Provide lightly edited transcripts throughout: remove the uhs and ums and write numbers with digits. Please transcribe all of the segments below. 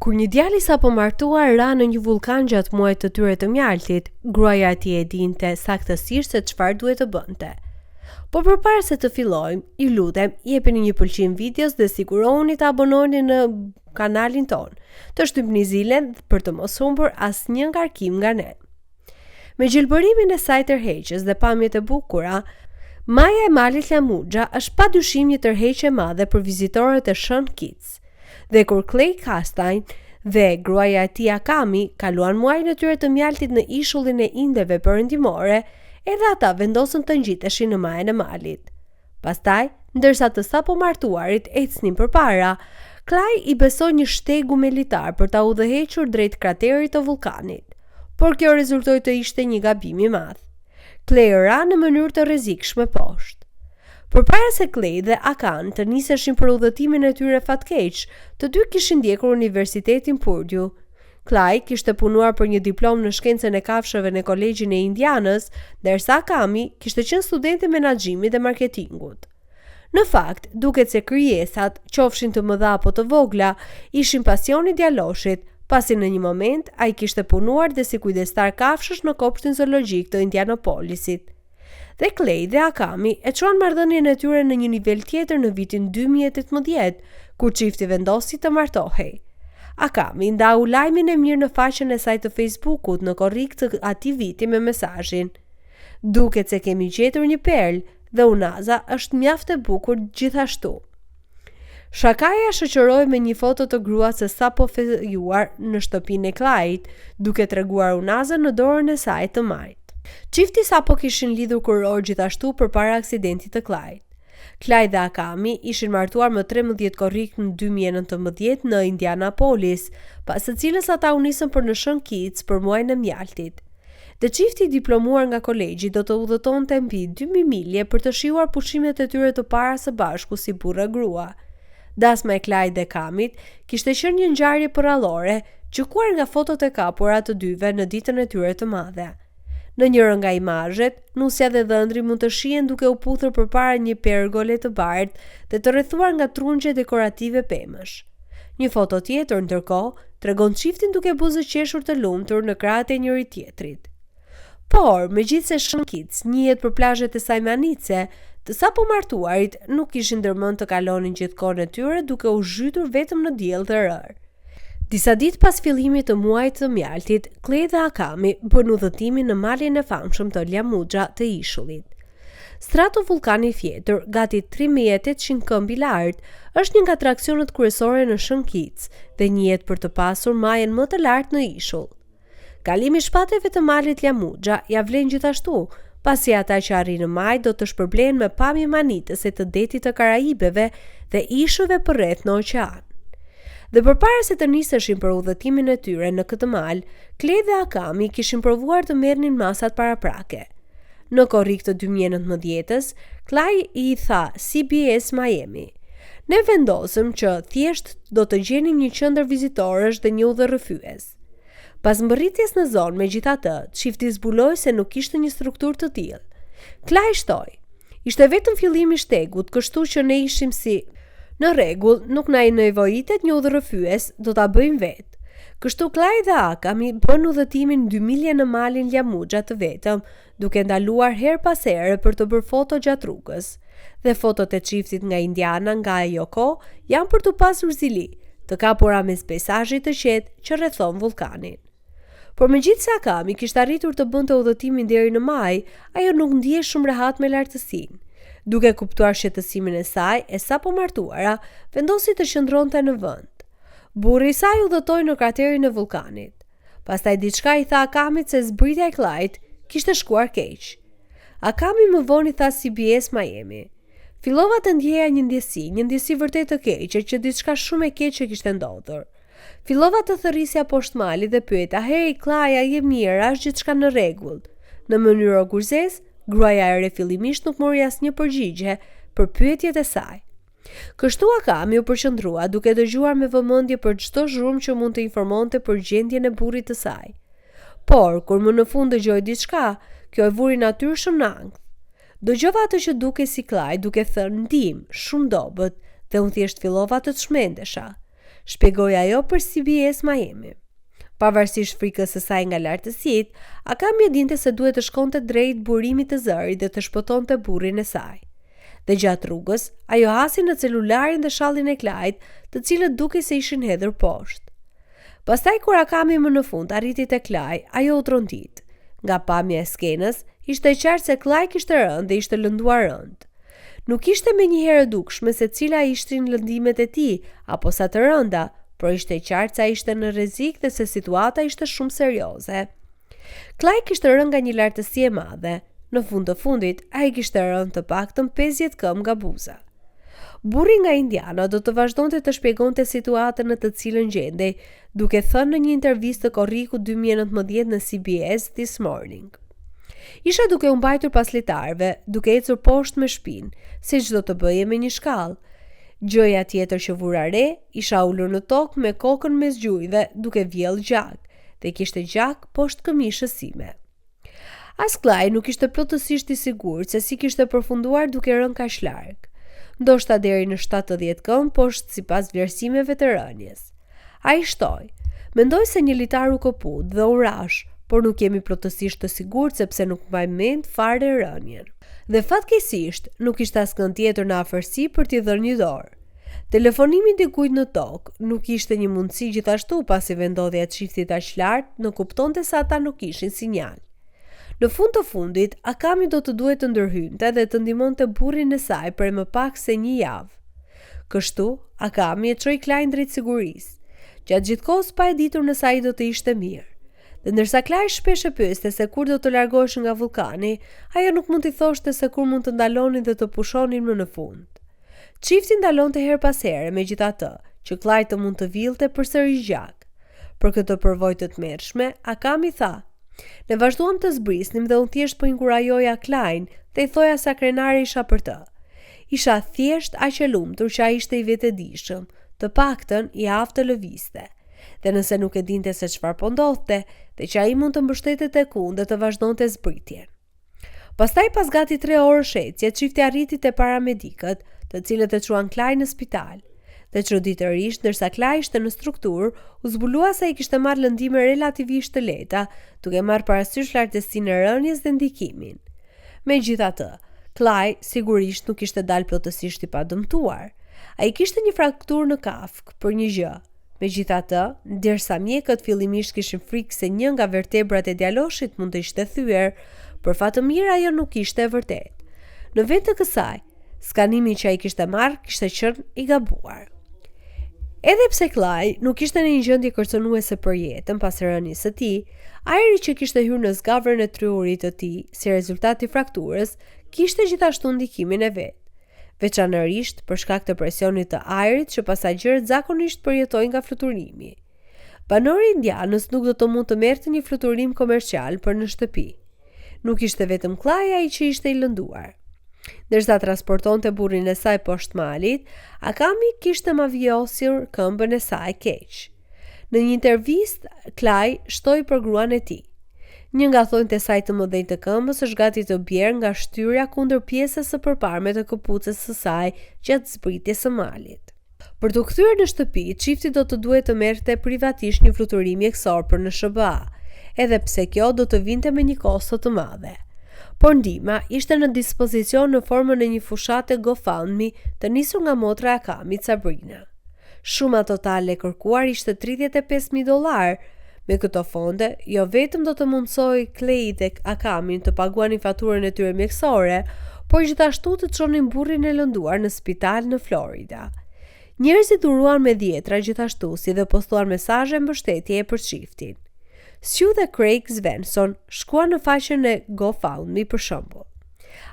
Kur një djali sapo martuar ra në një vulkan gjatë muajit të tyre të mjaltit, gruaja e tij e dinte saktësisht se çfarë duhet të bënte. Po përpara se të fillojmë, ju lutem, jepini një pëlqim videos dhe sigurohuni të abononi në kanalin ton, të shtypni zilen për të mos humbur asnjë ngarkim nga ne. Me gjelbërimin e saj tërheqës dhe pamjet e bukura, Maja e malit Llamuxha është padyshim një tërheqje e madhe për vizitorët e Shën Kids. Dhe kur Clay Castaing dhe gruaja e tij Akami kaluan muajin e tyre të mjaltit në ishullin e Indeve Perëndimore, edhe ata vendosën të ngjiteshin në majën e malit. Pastaj, ndërsa të sapo martuarit ecnin përpara, Clay i besoi një shtegu militar për ta udhëhequr drejt kraterit të vulkanit, por kjo rezultoi të ishte një gabim i madh. Clay ra në mënyrë të rrezikshme poshtë. Përpara se Clay dhe Akan të niseshin për udhëtimin e tyre fatkeq, të dy kishin ndjekur Universitetin Purdue. Clay kishte punuar për një diplomë në shkencën e kafshëve në Kolegjin e Indianës, ndërsa Akami kishte qenë student i menaxhimit dhe marketingut. Në fakt, duket se krijesat, qofshin të mëdha apo të vogla, ishin pasioni djaloshit, pasi në një moment ai kishte punuar dhe si kujdestar kafshësh në kopshtin zoologjik të Indianapolisit. Dhe Clay dhe Akami e çuan marrëdhënien e tyre në një nivel tjetër në vitin 2018, kur çifti vendosi të martohej. Akami ndau lajmin e mirë në faqen e saj të Facebookut në korrik të atij viti me mesazhin: "Duket se kemi gjetur një perlë dhe unaza është mjaft e bukur gjithashtu." Shakaja shoqëroi me një foto të gruas së sapo fejuar në shtëpinë e Clayt, duke treguar unazën në dorën e saj të majt. Çifti sapo kishin lidhur kuror gjithashtu përpara aksidentit të Clayt. Clay dhe Akami ishin martuar më 13 korrik në 2019 në Indianapolis, pas së cilës ata u nisën për në Shën Kids për muajin e mjaltit. Dhe çifti i diplomuar nga kolegji do të udhëtonte mbi 2000 milje për të shijuar pushimet e tyre të para së bashku si burrë e grua. Dasma e Clay dhe Akamit kishte qenë një ngjarje porrallore, gjykuar nga fotot e kapura të dyve në ditën e tyre të madhe. Në njërin nga imazhet, nusja dhe dhëndri mund të shihen duke u puthur përpara një pergole të bardhë dhe të rrethuar nga trungje dekorative pemësh. Një foto tjetër, ndërkohë, tregon çiftin duke buzë qeshur të lumtur në krahët e njëri tjetrit. Por, megjithse Shën Kids njihet për plazhet e saj manice, të sapo martuarit nuk kishin ndërmend të kalonin gjithkohën e tyre duke u zhytur vetëm në diell të rër. Disa ditë pas fillimit të muajit të mjaltit, Clay dhe Akami bën udhëtimin në malin e famshëm të Llamuxha të ishullit. Stratovulkani i fjetur, gati 3800 këmb i lartë, është një nga atraksionet kryesore në Shën Kids dhe njihet për të pasur majën më të lartë në ishull. Kalimi i shpatëve të malit Llamuxha ja vlen gjithashtu, pasi ata që arrin në maj do të shpërblehen me pamje manitëse të detit të Karaibeve dhe ishujve përreth në oqean. Dhe përpara se të niseshin për udhëtimin e tyre në këtë mal, Clay dhe Akami kishin provuar të merrnin masat paraprake. Në korrik të 2019-s, Clay i tha CBS Miami: "Ne vendosëm që thjesht do të gjenim një qendër vizitorësh dhe një udhërrëfyes." Pas mbërritjes në zonë, megjithatë, çifti zbuloi se nuk kishte një strukturë të tillë. Clay shtoi: "Ishte vetëm fillimi i shtegut, kështu që ne ishim si në rregull, nuk na i nevojitet një udhërrëfyes, do ta bëjmë vetë." Kështu Clay dhe Akami bën udhëtimin 2 milje në malin Llamuxha të vetëm, duke ndaluar her pas here për të bërë foto gjatë rrugës. Dhe fotot e çiftit nga Indiana nga ajo kohë janë për të pasur zili, të kapura mes peizazhit të qetë që rrethon vulkanin. Por megjithse Akami kishte arritur të bënte udhëtimin deri në maj, ajo nuk ndihej shumë rehat me lartësinë. Duke kuptuar shqetësimin e saj, e sapo martuara vendosi të qëndronte në vend. Burri i saj udhëtoi në kraterin e vulkanit. Pastaj diçka i tha Akamit se zbritja e Clayt kishte shkuar keq. Akami më vonë i tha CBS Miami: "Fillova të ndjeja një ndjesi vërtet të keqe që diçka shumë e keqe kishte ndodhur. Fillova të thërrisja poshtë malit dhe pyeta: "Hey, Clay, a je mirë? Është gjithçka në rregull?" Në mënyrë oguzes, gruaja e re fillimisht nuk mori asnjë përgjigje për pyetjet e saj. Kështu Akami u përqendrua duke dëgjuar me vëmendje për çdo zhurmë që mund të informonte për gjendjen e burrit të saj. Por, kur më në fund dëgjoi diçka, kjo e vuri natyrshëm në ankth. Dëgjova atë që duke si Clay duke thënë ndim, shumë dobët, dhe unë thjesht fillova të çmendesha. shpjegoi ajo për CBS Miami. Pavarësisht frikës së saj nga lartësitë, Akami e dinte se duhet të shkonte drejt burimit të zërit dhe të shpëtonte burrin e saj. Dhe gjatë rrugës, ajo hasi në celularin dhe shallin e Clyde, të cilët dukej se ishin hedhur poshtë. Pastaj kur Akami më në fund arriti te Clyde, ajo u trondit. Nga pamja e skenës, ishte e qartë se Clyde kishte rënë dhe ishte lënduar rënd. Nuk ishte menjëherë e dukshme se cila ishin lëndimet e tij apo sa të rënda, por ishte e qartë se ai ishte në rrezik dhe se situata ishte shumë serioze. Clyde kishte rënë nga një lartësi e madhe. Në fund të fundit, ai kishte rënë të paktën 50 këmbë nga buza. Burri nga Indiana do të vazhdonte të shpjegonte situatën në të cilën gjendej, duke thënë në një intervistë të korriku 2019 në CBS This Morning. Isha duke u mbajtur pas litarëve, duke ecur poshtë me shpinë, siç do të bëje me një shkallë. Gjëja tjetër që vura re, isha ulur në tokë me kokën mes gjujve, duke vjell gjak, dhe kishte gjak poshtë këmishës sime. As Clyde nuk ishte plotësisht i sigurt se si kishte përfunduar duke rënë kaq larg, ndoshta deri në 70 këmbë poshtë sipas vlerësimeve të rënies. Ai shtoi, mendoj se një litar u koput dhe u rash, por nuk jemi plotësisht të sigurt sepse nuk mbaj mend fare rënien. Dhe fatkeqësisht nuk ishte askënd tjetër në afërsi për t'i dhënë një dorë. Telefonimi dikujt në tokë nuk ishte një mundësi gjithashtu pasi vendodhja e çiftit aq lart në kuptonte se ata nuk kishin sinjal. Në fund të fundit, Akami do të duhet të ndërhynte dhe të ndihmonte burrin e saj për më pak se një javë. Kështu, Akami e çoi Clyde drejt sigurisë. Gjatë gjithë kohës pa e ditur nëse ai do të ishte mirë. Dhe ndërsa Clyde shpesh e pyeste se kur do të largohesh nga vulkani, ajo nuk mund t'i thoshte se kur mund të ndalonin dhe të pushonin më në fund. Çifti ndalonte her pas here, megjithatë, që Clyde të mund të villte përsëri gjak. Për këtë përvojë të tmerrshme, Akami tha: "Ne vazhduam të zbrisnim dhe unë thjesht po inkurajoja Clyde dhe i thoja sa krenare isha për të. Isha thjesht aq e lumtur që ai ishte i vetëdijshëm, të paktën i aftë të lëvizte. Dhe nëse nuk e dinte se çfarë po ndodhte, dhe që ai mund të mbështetet tek unë dhe të vazhdonte zbritjen." Pastaj pas gati 3 orësh ecje, çifti arriti te paramedikët, të cilët e çuan Clyde në spital. Dhe çuditërisht, ndërsa Clyde ishte në strukturë, u zbulua se ai kishte marrë lëndime relativisht të lehta, duke marrë parasysh lartësinë e rënies dhe ndikimin. Megjithatë, Clyde sigurisht nuk kishte dalë plotësisht i padëmtuar. Ai kishte një frakturë në kafk për një gjë. Megjithatë, ndërsa mjekët fillimisht kishin frikë se një nga vertebrat e djaloshit mund të ishte thyer, për fat të mirë ajo nuk ishte e vërtetë. Në vend të kësaj, skanimi që ai kishte marrë kishte qenë i gabuar. Edhe pse Clyde nuk ishte në një gjendje kërcënuese për jetën pas rënies së tij, ajri që kishte hyrë në zgavrën e trurit të tij si rezultat i frakturës kishte gjithashtu ndikimin e vet, veçanërisht për shkak të presionit të ajrit që pasagjerët zakonisht përjetojnë nga fluturimi. Banori i Indianës nuk do të mund të merrte një fluturim komercial për në shtëpi. Nuk ishte vetëm Clyde ai që ishte i lënduar. Ndërsa transportonte burrin e saj poshtë malit, Akami kishte mavjosur këmbën e saj keq. Në një intervistë, Clyde shtoi për gruan e tij. Një nga thonjtë e saj të mëdhenj të këmbës është gati të bjerë nga shtyrja kundër pjesës së përparme të këpucës së saj gjatë zbritjes së malit. Për të kthyer në shtëpi, çifti do të duhet të merrte privatisht një fluturim mjekësor për në SBA, edhe pse kjo do të vinte me një kosto të madhe. Por ndihma ishte në dispozicion në formën e një fushate GoFundMe të nisur nga motra e Akamit, Sabrina. Shuma totale e kërkuar ishte $35,000. Me këto fonde, jo vetëm do të mundsoj Clyde dhe Akamin të paguanin faturën e tyre mjekësore, por gjithashtu të çonin burrin e lënduar në spital në Florida. Njerëzit uruan me dhjetra gjithashtu, si dhe postuan mesazhe mbështetje për çiftin. Sue dhe Craig Svensson shkuan në faqen e GoFundMe për shembull.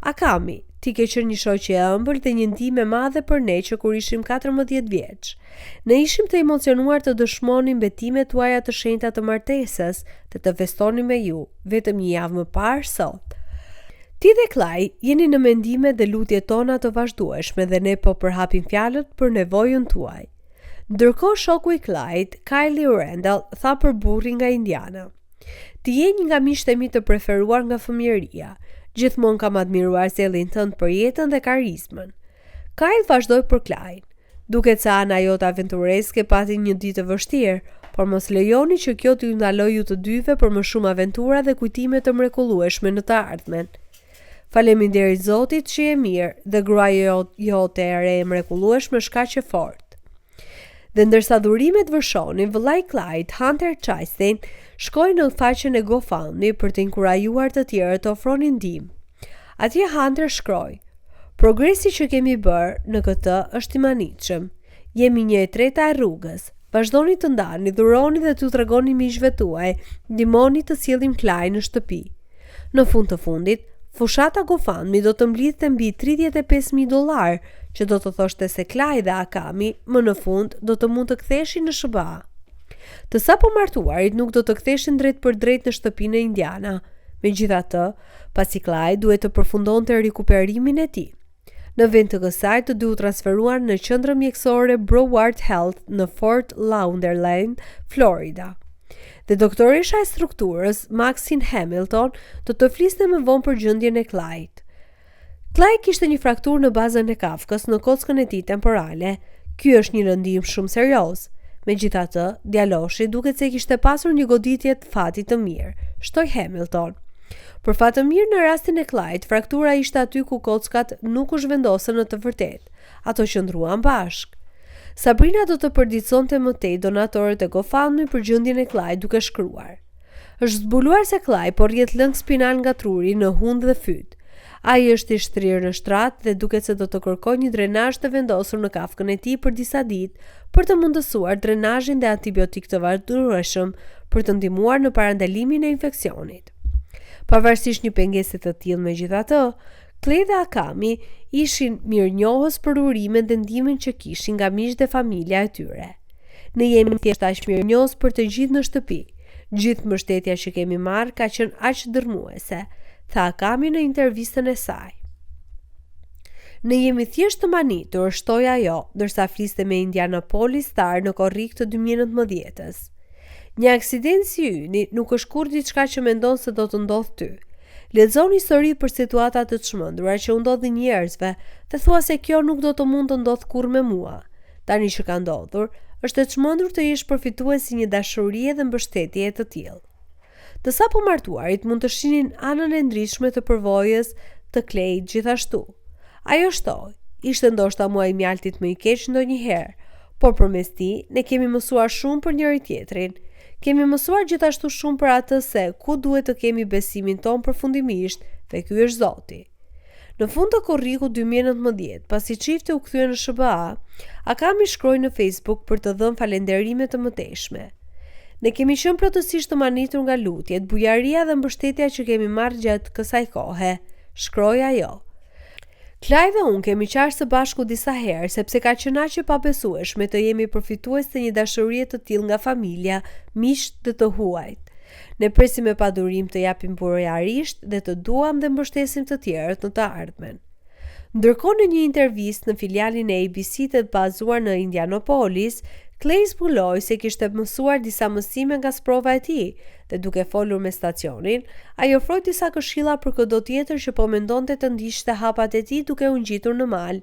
Akami, ti ke qenë një shoqe e ëmbël dhe një ndihmë e madhe për ne që kur ishim 14 vjeç. Ne ishim të emocionuar të dëshmonim betimet tuaja të shenjta të martesës dhe të festonim me ju, vetëm një javë më parë sot. Ti dhe Clyde jeni në mendime dhe lutjet tona të vazhdueshme dhe ne po përhapim fjalët për nevojën tuaj. Ndërkohë shoku i Clyde, Kylie Randall, tha për burrin nga Indiana: "Ti je një nga miqtë e mi të preferuar nga fëmijëria. Gjithmonë kam admiruar zellin tënd për jetën dhe karizmën." Kyle vazhdoi për Clyde: Duket se ana jote aventureske pati një ditë të vështirë, por mos lejoni që kjo t'ju ndalojë ju të dyve për më shumë aventura dhe kujtime të mrekullueshme në të ardhmen. Faleminderit Zotit që je mirë dhe gruaja jote e re e mrekullueshme shkaq e fortë. Dhe ndërsa dhurimet vërshonin, vëllai Clyde, Hunter Chastain, shkoi në faqen e GoFundMe për të inkurajuar të tjerët të ofronin ndihmë. Atje Hunter shkroi: "Progresi që kemi bërë në këtë është i manitshëm. Jemi 1/3 e rrugës. Vazhdoni të ndani, dhuroni dhe t'u tregoni miqve tuaj, ndihmoni të sjellim Clyde në shtëpi." Në fund të fundit, fushata GoFundMe do të mblidhte mbi $35,000, që do të thoshte se Clyde dhe Akami më në fund do të mund të ktheshin në SBA. Të sapo martuarit nuk do të ktheshin drejt për drejt në shtëpinë e Indiana. Megjithatë, pasi Clyde duhet të përfundonte rikuperimin e tij. Në vend të kësaj të dy u transferuar në qendrën mjekësore Broward Health në Fort Lauderdale, Florida. Dhe doktoresha e strukturës, Maxine Hamilton, do të fliste më vonë për gjendjen e Clyde. Clyde kishte një frakturë në bazën e kafkës në kockën e tij temporale. Ky është një rëndim shumë serioz. Megjithatë, djaloshi duket se kishte pasur një goditje të fatit të mirë, shtoi Hamilton. Për fat të mirë, në rastin e Clyde, fraktura ishte aty ku kockat nuk u zhvendosën në të vërtetë. Ato qëndruan bashkë. Sabrina do të përditësonte më tej donatorët e GoFundMe për gjendjen e Clyde duke shkruar: "Është zbuluar se Clyde po rrjet lëng spinal nga truri në hund dhe fyt. Ai është i shtrirë në shtrat dhe duket se do të kërkojë një drenazh të vendosur në kafkën e tij për disa ditë për të mundësuar drenazhin dhe antibiotik të vazhdueshëm për të ndihmuar në parandalimin e infeksionit." Pavarësisht një pengese të tillë, megjithatë, Clyde dhe Akami ishin mirënjohës për urimet dhe ndihmën që kishin nga miqtë dhe familja e tyre. "Ne jemi thjesht aq mirënjohës për të gjithë në shtëpi. Gjithë mbështetja që kemi marrë ka qenë aq dërmuese", tha Akami në intervistën e saj. "Ne jemi thjesht të manitur", shtoi ajo, ndërsa fliste me Indianapolis Star në korrik të 2019-s. "Një aksident si yni nuk është kurrë diçka që mendon se do të ndodhë ty. Lexoni histori për situata të çmendura që u ndodhin njerëzve dhe thua se kjo nuk do të mund të ndodhë kurrë me mua. Tani që ka ndodhur, është e çmendur të jesh përfitues si një dashurie dhe mbështetje të tillë." Të sapo martuarit mund të shihnin anën e ndritshme të përvojës të Clyde gjithashtu. Ajo shtoi: "Ishte ndoshta muaji i mjaltit më i keq ndonjëherë, por përmes tij ne kemi mësuar shumë për njëri tjetrin. Kemi mësuar gjithashtu shumë për atë se ku duhet të kemi besimin ton përfundimisht, dhe ky është Zoti." Në fund të korrikut 2019, pasi çifti u kthye në SBA, Akami shkroi në Facebook për të dhënë falënderime të mëtejshme: "Ne kemi qenë plotësisht të manitur nga lutjet, bujaria dhe mbështetja që kemi marrë gjatë kësaj kohe", shkroi ajo. "Clyde dhe unë kemi qarë së bashku disa herë sepse ka qenë aq e pabesueshme të jemi përfitues të një dashurie të tillë nga familja, miqtë dhe të huajt. Ne presim me padurim të japim bujarisht dhe të duam dhe mbështesim të tjerët në të ardhmen." Ndërkohë, në një intervistë në filialin e ABC të bazuar në Indianapolis, Clyde zbuloi se kishte mësuar disa mësime nga sprova e tij dhe duke folur me stacionin, ai ofroi disa këshilla për çdo tjetër që po mendonte të ndiqte hapat e tij duke u ngjitur në mal.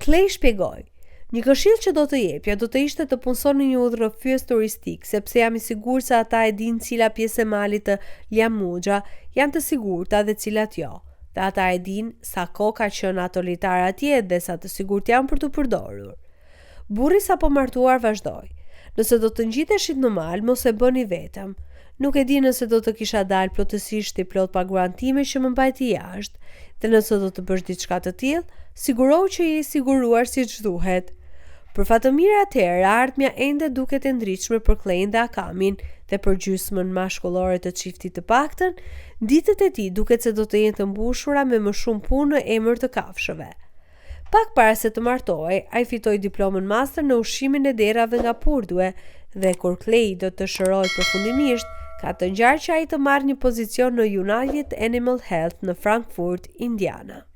Clyde shpjegoi: "Një këshillë që do të jepja do të ishte të punësoni një udhërrëfyes turistik, sepse jam i sigurt se ata e dinë cila pjesë e malit të Liamuxha janë të sigurta dhe cilat jo. Dhe ata e dinë sa kohë ka qenë ato litar atje dhe sa të sigurt janë për të përdorur." Burri sapo martuar vazhdoi: "Nëse do të ngjiteshit në mal, mos e bëni vetëm. Nuk e di nëse do të kisha dalë plotësisht i plot paguan time që më mbajti jashtë, dhe nëse do të bësh diçka të tillë, sigurohu që je i siguruar siç duhet." Për fat të mirë, atëherë ardhmja ende duket e ndritshme për Clyde dhe Akamin dhe për gjysmën mashkullore të çiftit të paktën, ditët e tij duket se do të jenë të mbushura me më shumë punë në emër të kafshëve. Pak para se të martohej, ai fitoi diplomën master në ushqimin e derave nga Purdue dhe kur Clyde do të shërojë përfundimisht, ka të ngjarë që ai të marrë një pozicion në United Animal Health në Frankfurt, Indiana.